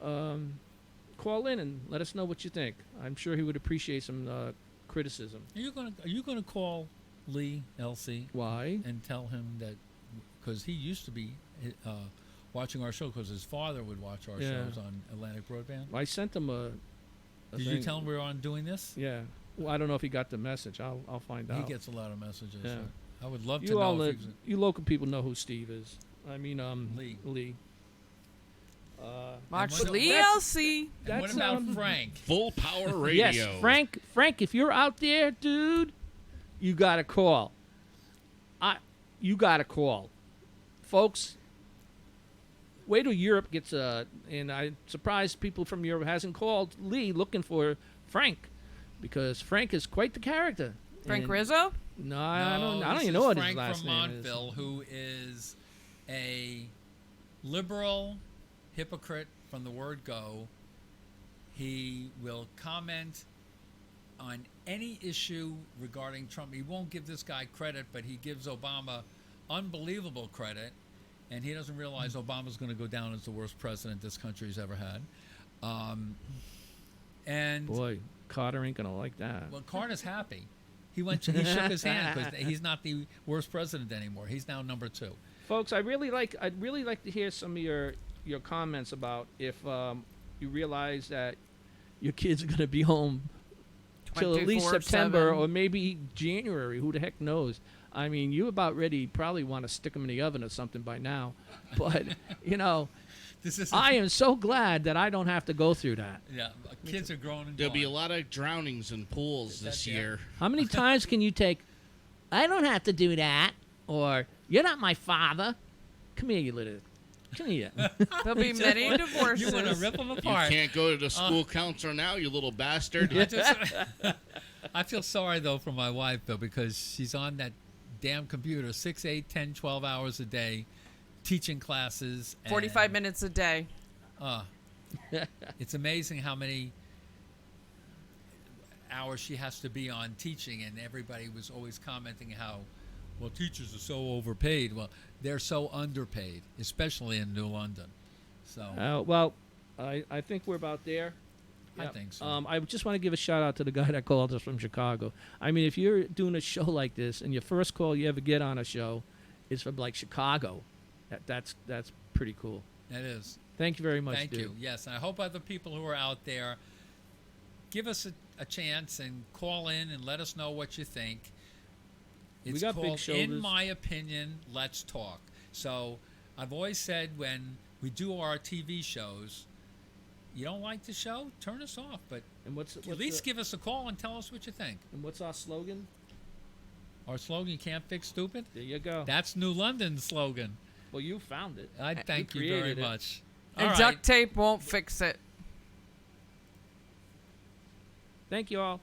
call in and let us know what you think. I'm sure he would appreciate some criticism. Are you gonna call Lee LC Why? and tell him that because he used to be watching our show because his father would watch our Yeah. shows on Atlantic Broadband. I sent him a Did you thing. tell him we were on doing this? Yeah. Well, I don't know if he got the message. I'll find He out. gets a lot of messages. Yeah. I would love to You all know know, if he was. you local people know who Steve is. I mean, Lee. Lee. Watch what- Lee that's- LC. And what That's, about um, Frank? Full power radio. Yes, Frank. Frank, if you're out there, dude, you gotta call. You gotta call, folks. Wait till Europe gets and I'm surprised people from Europe hasn't called Lee looking for Frank, because Frank is quite the character. Frank And- Rizzo? No, I don't this even is know what Frank his last from name is. Montville, who is a liberal hypocrite from the word go. He will comment on any issue regarding Trump. He won't give this guy credit, but he gives Obama unbelievable credit, and he doesn't realize Obama's going to go down as the worst president this country's ever had. And Boy, Carter ain't gonna like that. well, Carter's happy. He shook his hand because he's not the worst president anymore. He's now number 2. Folks, I'd really like to hear some of your comments about if you realize that your kids are going to be home till at least 24/7. September or maybe January. Who the heck knows? I mean, you about ready. Probably want to stick them in the oven or something by now. But This is I am so glad that I don't have to go through that. yeah. Kids are growing and There'll be a gone. lot of drownings in pools this That's- yeah. year. How many times can you take? I don't have to do that. Or you're not my father. Come here, you little. Come here. There'll be many divorces. You want to rip them You apart. can't go to the school counselor now, you little bastard. I feel sorry though for my wife though because she's on that damn computer 6, 8, 10, 12 hours a day teaching classes. 45 minutes a day. It's amazing how many hours she has to be on teaching, and everybody was always commenting how, well, teachers are so overpaid. Well, they're so underpaid, especially in New London. So Well, I think we're about there. I Yep. think so. I just want to give a shout out to the guy that called us from Chicago. I mean, if you're doing a show like this and your first call you ever get on a show is from like Chicago, that's pretty cool. that is. Thank you very much, Thank dude. you. Yes, and I hope other people who are out there give us a chance and call in and let us know what you think. It's got big called, in shoulders. my opinion, Let's Talk. So I've always said when we do our TV shows, you don't like the show, turn us off. But And what's at least give us a call and tell us what you think. and what's our slogan? Our slogan, you can't fix stupid. There you go. That's New London's slogan. Well, you found it. I thank you very created it. much. And All right. duct tape won't fix it. Thank you all.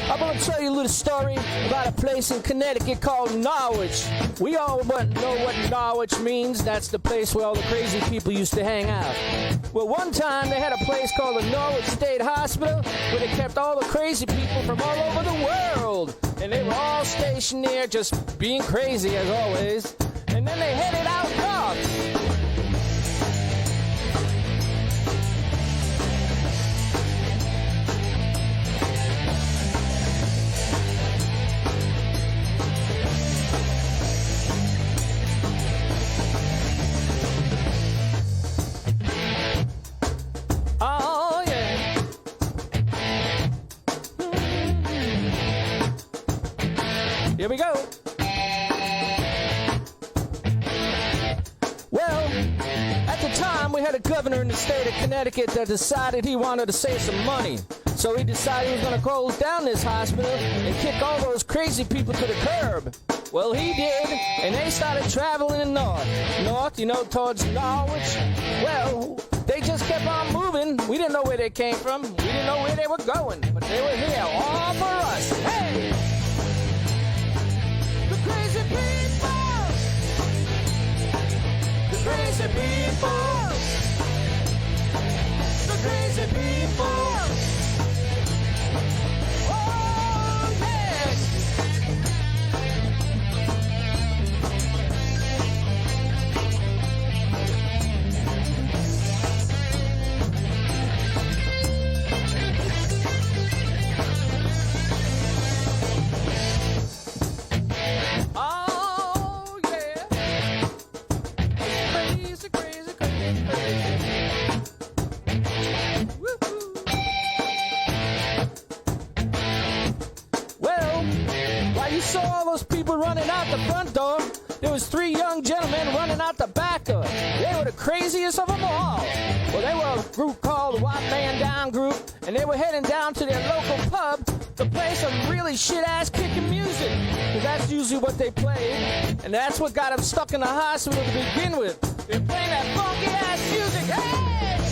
I'm gonna tell you a little story about a place in Connecticut called Norwich. We all know what Norwich means. That's the place where all the crazy people used to hang out. Well, one time they had a place called the Norwich State Hospital where they kept all the crazy people from all over the world. And they were all stationed there just being crazy as always. And then they headed out north. Oh, yeah. Here we go. Well, at the time, we had a governor in the state of Connecticut that decided he wanted to save some money. So he decided he was going to close down this hospital and kick all those crazy people to the curb. Well, he did, and they started traveling north. North, you know, towards Norwich. Well, they just kept on moving. We didn't know where they came from. We didn't know where they were going. But they were here, all for us. Hey! The crazy people! The crazy people! The crazy people! Oh, yeah! Oh, yeah. Crazy, crazy, crazy, crazy. Woo-hoo. Well, while you saw all those people running out the front door, there was 3 young gentlemen running out the back door. They were the craziest of them all. Well, they were a group called the White Man Down Group, and they were heading down to their local pub to play some really shit-ass kicking music. Because that's usually what they played, and that's what got them stuck in the hospital to begin with. They're playing that funky-ass music. Hey!